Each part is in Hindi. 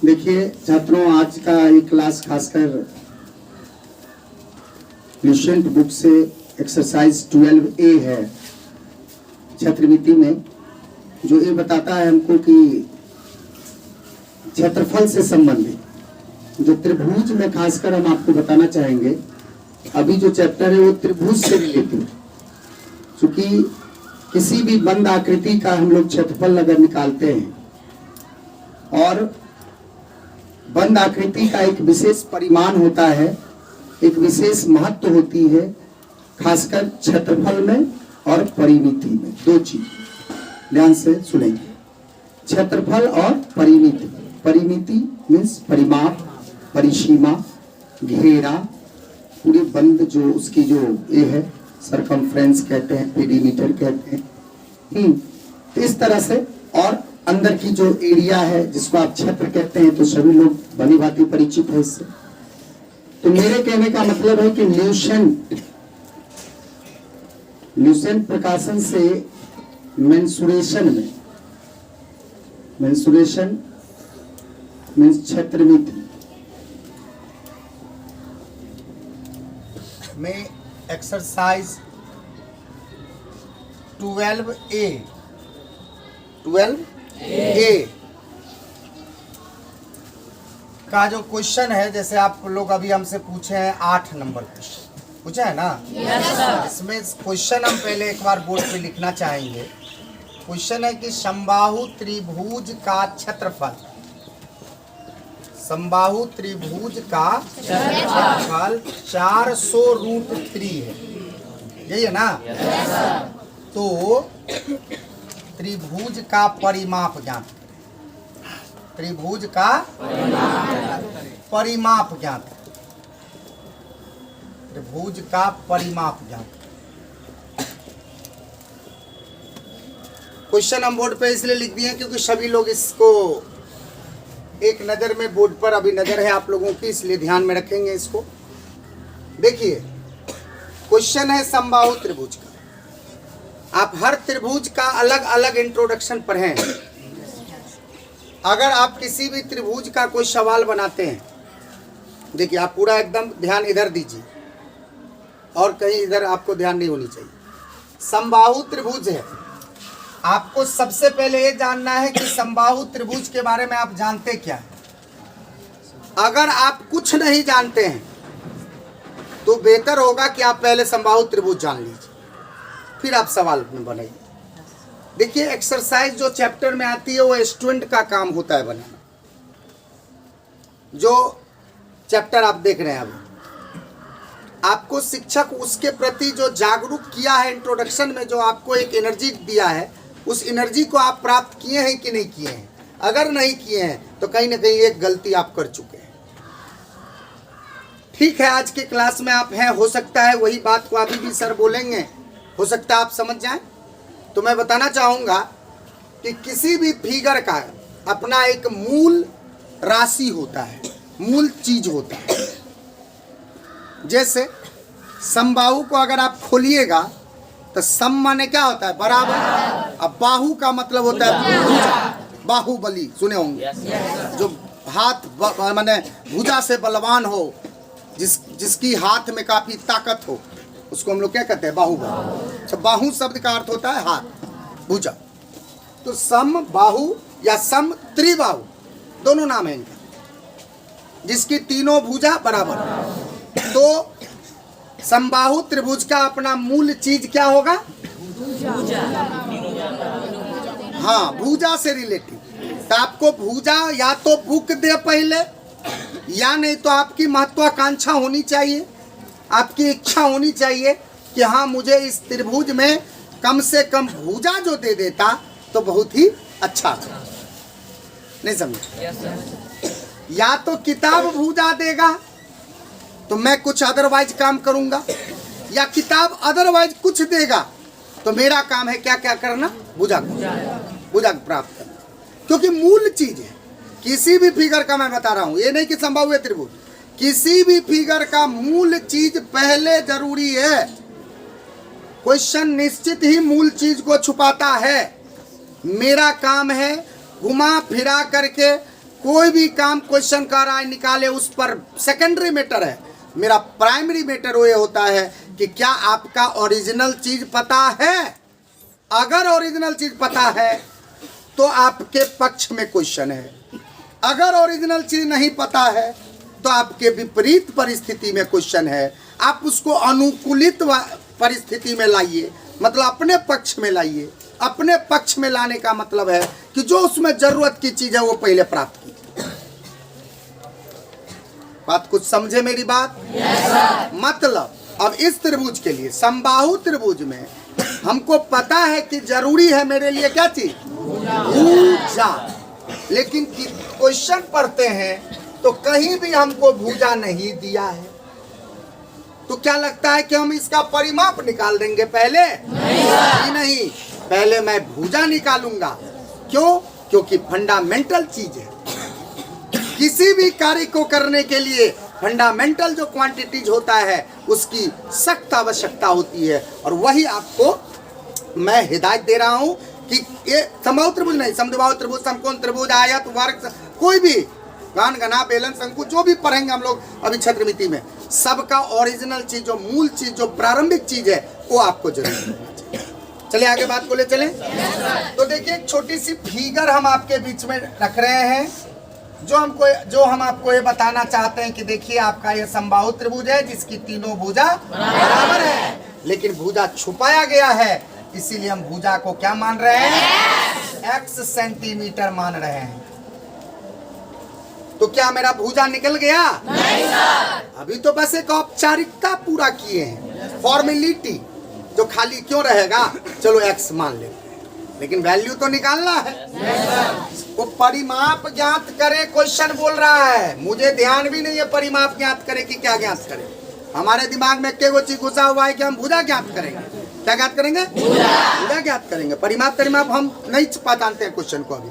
देखिए छात्रों, आज का ये क्लास खासकर लुसेंट बुक से एक्सरसाइज 12A है क्षेत्रमिति में, जो ये बताता है हमको कि क्षेत्रफल से संबंधित जो त्रिभुज में खासकर हम आपको बताना चाहेंगे। अभी जो चैप्टर है वो त्रिभुज से रिलेटेड, क्योंकि किसी भी बंद आकृति का हम लोग क्षेत्रफल अगर निकालते हैं और बंद आकृति का एक विशेष परिमाण होता है, एक विशेष महत्व होती है, खासकर क्षेत्रफल में और परिमिति में। दो चीज ध्यान से सुनेंगे, क्षेत्रफल और परिमिति। परिमिति मीन्स परिमाप, परिसीमा, घेरा, पूरे बंद जो उसकी जो ये है, सरकमफ्रेंस कहते हैं, पेरीमीटर कहते हैं। तो इस तरह से, और अंदर की जो एरिया है जिसको आप क्षेत्र कहते हैं, तो सभी लोग भली भांति परिचित है इससे। तो मेरे कहने का मतलब है कि ल्यूसेंट प्रकाशन से मेंसुरेशन मीन्स क्षेत्रमिति में एक्सरसाइज 12A का जो क्वेश्चन है, जैसे आप लोग अभी हमसे पूछे हैं 8 नंबर क्वेश्चन पूछा है ना। इसमें क्वेश्चन हम पहले एक बार बोर्ड पे लिखना चाहेंगे। क्वेश्चन है कि समबाहु त्रिभुज का क्षेत्रफल, समबाहु त्रिभुज का क्षेत्रफल 400√3 है, यही है ना। तो त्रिभुज का परिमाप ज्ञात, त्रिभुज का परिमाप ज्ञात, त्रिभुज का परिमाप ज्ञात। क्वेश्चन हम बोर्ड पे इसलिए लिख दिए क्योंकि सभी लोग इसको एक नज़र में, बोर्ड पर अभी नज़र है आप लोगों की, इसलिए ध्यान में रखेंगे इसको। देखिए क्वेश्चन है समबाहु त्रिभुज का। आप हर त्रिभुज का अलग अलग इंट्रोडक्शन पढ़ें। अगर आप किसी भी त्रिभुज का कोई सवाल बनाते हैं, देखिए आप पूरा एकदम ध्यान इधर दीजिए और कहीं इधर आपको ध्यान नहीं होनी चाहिए। समबाहु त्रिभुज है, आपको सबसे पहले ये जानना है कि समबाहु त्रिभुज के बारे में आप जानते क्या है। अगर आप कुछ नहीं जानते हैं तो बेहतर होगा कि आप पहले समबाहु त्रिभुज जान लीजिए, फिर आप सवाल बनाइए। देखिए एक्सरसाइज जो चैप्टर में आती है वो स्टूडेंट का काम होता है बनाना। जो चैप्टर आप देख रहे हैं अभी, आपको शिक्षक उसके प्रति जो जागरूक किया है, इंट्रोडक्शन में जो आपको एक एनर्जी दिया है, उस एनर्जी को आप प्राप्त किए हैं कि नहीं किए हैं। अगर नहीं किए हैं तो कहीं ना कहीं एक गलती आप कर चुके हैं। ठीक है, आज के क्लास में आप हैं, हो सकता है वही बात को अभी भी सर बोलेंगे, हो सकता है आप समझ जाएं। तो मैं बताना चाहूँगा कि किसी भी फिगर का अपना एक मूल राशि होता है, मूल चीज होता है। जैसे समबाहु को अगर आप खोलिएगा तो सम माने क्या होता है, बराबर। अब बाहु का मतलब होता है भुजा, बाहुबली सुने होंगे, जो हाथ माने भुजा से बलवान हो, जिसकी हाथ में काफी ताकत हो, उसको हम लोग क्या कहते हैं, बाहुबली। अच्छा, बाहु शब्द का अर्थ होता है हाथ, भुजा। तो सम बाहु या सम त्रिबाहु दोनों नाम है इनका, जिसकी तीनों भुजा बराबर। तो समबाहु त्रिभुज का अपना मूल चीज क्या होगा, भुजा। हाँ, भुजा से रिलेटेड। तो आपको भुजा या तो बुक दे पहले, या नहीं तो आपकी महत्वाकांक्षा होनी चाहिए, आपकी इच्छा होनी चाहिए कि हाँ मुझे इस त्रिभुज में कम से कम भुजा जो दे देता तो बहुत ही अच्छा। नहीं समझे? या तो किताब भुजा देगा तो मैं कुछ अदरवाइज काम करूंगा, या किताब अदरवाइज कुछ देगा तो मेरा काम है क्या क्या करना, भुजा प्राप्त करना। क्योंकि मूल चीज है किसी भी फिगर का, मैं बता रहा हूं, ये नहीं कि समबाहु त्रिभुज, किसी भी फिगर का मूल चीज पहले जरूरी है। क्वेश्चन निश्चित ही मूल चीज को छुपाता है। मेरा काम है घुमा फिरा करके कोई भी काम क्वेश्चन कर रहा है निकाले, उस पर सेकेंडरी मैटर है। मेरा प्राइमरी मैटर वो ये होता है कि क्या आपका ओरिजिनल चीज पता है। अगर ओरिजिनल चीज पता है तो आपके पक्ष में क्वेश्चन है, अगर ओरिजिनल चीज नहीं पता है तो आपके विपरीत परिस्थिति में क्वेश्चन है। आप उसको अनुकूलित परिस्थिति में लाइए, मतलब अपने पक्ष में लाइए। अपने पक्ष में लाने का मतलब है कि जो उसमें जरूरत की चीज है वो पहले प्राप्त की। बात कुछ समझे मेरी बात? मतलब अब इस त्रिभुज के लिए, समबाहु त्रिभुज में हमको पता है कि जरूरी है मेरे लिए क्या चीज? भुजा। लेकिन क्वेश्चन पढ़ते हैं तो कहीं भी हमको भुजा नहीं दिया है, तो क्या लगता है कि हम इसका परिमाप निकाल देंगे पहले? नहीं, पहले मैं भुजा निकालूंगा। क्यों? क्योंकि फंडामेंटल चीज है। किसी भी कार्य को करने के लिए फंडामेंटल जो क्वांटिटीज होता है उसकी सख्त आवश्यकता होती है, और वही आपको मैं हिदायत दे रहा हूं कि ये समबाहु त्रिभुज नहीं, समद्विबाहु त्रिभुज, समकोण त्रिभुज, आयत, वर्ग, कोई भी गान गना बेलन शंकु जो भी पढ़ेंगे हम लोग अभी छत्रमिति में, सबका ओरिजिनल चीज, जो मूल चीज, जो प्रारंभिक चीज है वो आपको जरूर होना चाहिए। चलिए आगे बात को ले चलें। तो देखिए एक छोटी सी फिगर हम आपके बीच में रख रहे हैं, जो हम आपको ये बताना चाहते हैं कि देखिए आपका ये समबाहु त्रिभुज है जिसकी तीनों भुजा बराबर है, लेकिन भुजा छुपाया गया है, इसीलिए हम भुजा को क्या मान रहे हैं? x सेंटीमीटर मान रहे हैं। तो क्या मेरा भुजा निकल गया? नहीं सर। अभी तो बस एक औपचारिकता पूरा किए हैं, फॉर्मेलिटी, जो खाली क्यों रहेगा, चलो x मान लेते हैं, लेकिन वैल्यू तो निकालना है। वो परिमाप ज्ञात करे क्वेश्चन बोल रहा है, मुझे ध्यान भी नहीं है परिमाप ज्ञात करे कि क्या ज्ञात करे। हमारे दिमाग में क्या चीज घुसा हुआ है कि हम भुजा ज्ञात करेंगे। क्या ज्ञात करेंगे? भुजा ज्ञात करेंगे। परिमाप हम नहीं जानते हैं क्वेश्चन को अभी।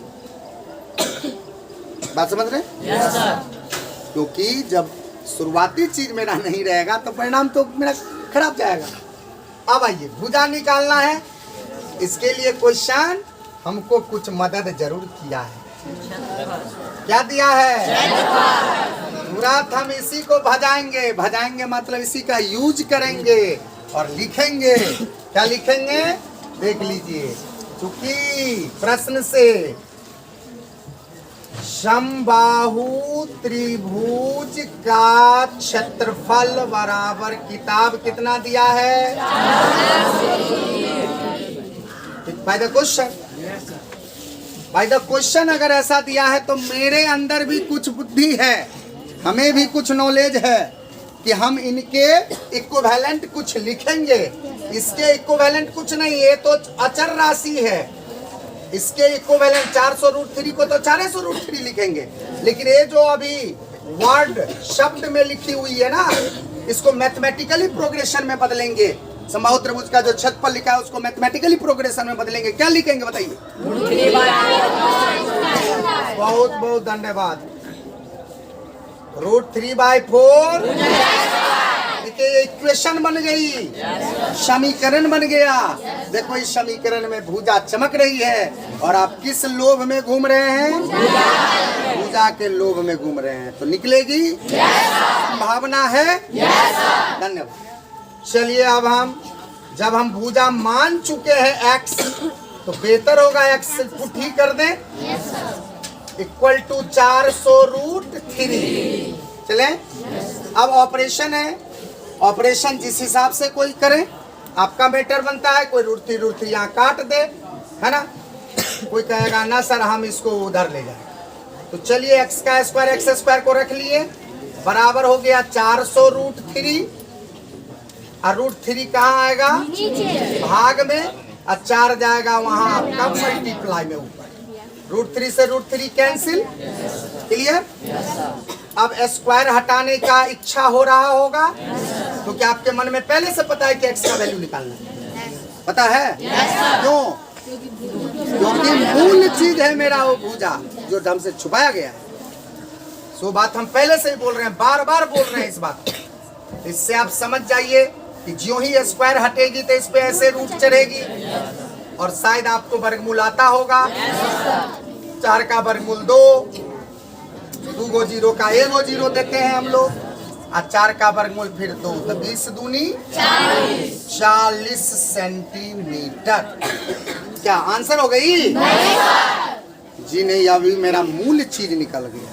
बात समझ रहे? yes, क्योंकि जब शुरुआती चीज मेरा नहीं रहेगा तो परिणाम तो मेरा खराब जाएगा। अब आइए भुजा निकालना है, इसके लिए क्वेश्चन हमको कुछ मदद जरूर किया है। क्या दिया है? तुरंत हम इसी को भजाएंगे। भजाएंगे मतलब इसी का यूज करेंगे और लिखेंगे। क्या लिखेंगे? देख लीजिए, चूंकि प्रश्न से समबाहु त्रिभुज का क्षेत्रफल बराबर किताब कितना दिया है? By the question, by the question अगर ऐसा दिया है तो मेरे अंदर भी कुछ बुद्धि है, हमें भी कुछ नॉलेज है कि हम इनके इक्विवेलेंट कुछ लिखेंगे। इसके इक्विवेलेंट कुछ नहीं, ये तो अचर राशि है। इसके इक्विवेलेंट 400√3 को तो 400√3 लिखेंगे, लेकिन ये जो अभी वर्ड शब्द में लिखी हुई है ना, इसको मैथमेटिकली प्रोग्रेशन में बदलेंगे। समबाहु त्रिभुज का जो छत पर लिखा है उसको मैथमेटिकली प्रोग्रेशन में बदलेंगे। क्या लिखेंगे बताइए? बहुत बहुत धन्यवाद। √3/4 देखिए इक्वेशन बन गई, समीकरण बन गया। देखो इस समीकरण में भुजा चमक रही है और आप किस लोभ में घूम रहे हैं? भुजा के लोभ में घूम रहे हैं, तो निकलेगी। संभावना है। धन्यवाद। चलिए अब जब हम भुजा मान चुके हैं x, तो बेहतर होगा x से पुट ही कर दें, इक्वल टू 400√3। चले अब ऑपरेशन है, ऑपरेशन जिस हिसाब से कोई करे आपका बेटर बनता है। कोई √3 यहाँ काट दे, है ना, कोई कहेगा ना सर हम इसको उधर ले जाए। तो चलिए x² को रख लिए, बराबर हो गया 400√3। और √3 कहाँ आएगा? भाग में, और 4 जाएगा वहां आपका मल्टीप्लाई में ऊपर। √3 से √3 कैंसिल। क्लियर? अब स्क्वायर हटाने का इच्छा हो रहा होगा, तो क्या आपके मन में पहले से पता है कि x का वैल्यू निकालना है? पता है? क्यों? क्योंकि मूल चीज है मेरा वो भुजा जो ढंग से छुपाया गया है। सो बात हम पहले से ही बोल रहे हैं, बार बार बोल रहे हैं इस बात को। इससे आप समझ जाइए कि ज्यों ही स्क्वायर हटेगी तो इस पे ऐसे रूट चढ़ेगी, और शायद आपको वर्गमूल आता होगा। 4 का वर्गमूल 2, गो जीरो का एगो जीरो देते हैं हम लोग। और 4 का वर्गमूल फिर 2, तो 20 दूनी 40 सेंटीमीटर। क्या आंसर हो गई? जी नहीं, अभी मेरा मूल चीज निकल गया।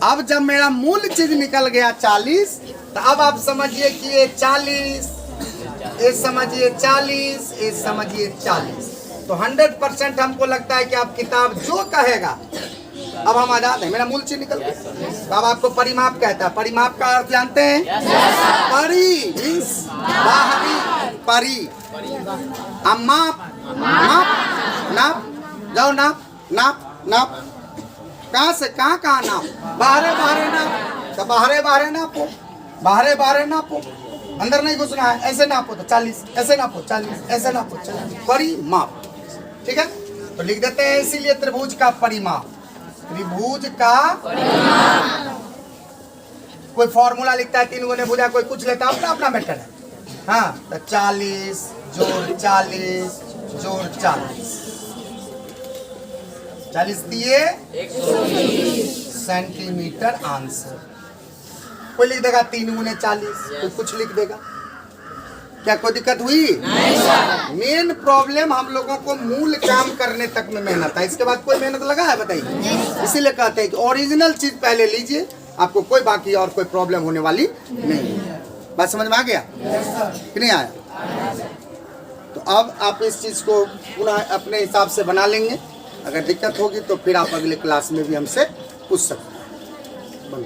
अब जब मेरा मूल चीज निकल गया 40, तो अब आप समझिए कि ये 40, ये समझिए 40, ये समझिए 40। तो 100% हमको लगता है कि आप किताब जो कहेगा, अब हम आजाद हैं, मेरा मूल चीज निकल गया। तो अब आपको परिमाप कहता है। परिमाप का अर्थ जानते हैं? परी मीन्स बाहरी परी। अब माप, माप, नाप, जाओ नाप, नाप, नाप। कहाँ से कहाँ कहाँ नाप? बाहरे बाहरे नाप। तो बाहरे बाहरे नापो, बाहरे बाहरे नापो, अंदर नहीं घुसना है। ऐसे नापो तो 40, ऐसे नापो 40, ऐसे नापो 40। परिमाप, ठीक है। तो लिख देते हैं इसीलिए त्रिभुज का परिमाप। त्रिभुज का कोई फॉर्मूला लिखता है 3 गुने भुजा, कोई कुछ लेता है, अपना अपना मैटर है। हाँ, तो 40 जोड़ 40 जोड़ 40, 40 दिए 120 सेंटीमीटर आंसर। कोई लिख देगा 3 गुने 40, कोई कुछ लिख देगा। क्या कोई दिक्कत हुई? मेन प्रॉब्लम हम लोगों को मूल काम करने तक में मेहनत है, इसके बाद कोई मेहनत लगा है बताइए? इसीलिए कहते हैं कि ओरिजिनल चीज पहले लीजिए, आपको कोई बाकी और कोई प्रॉब्लम होने वाली नहीं है। बात समझ में आ गया कि नहीं आया? तो अब आप इस चीज को पुनः अपने हिसाब से बना लेंगे। अगर दिक्कत होगी तो फिर आप अगले क्लास में भी हमसे पूछ सकते हैं।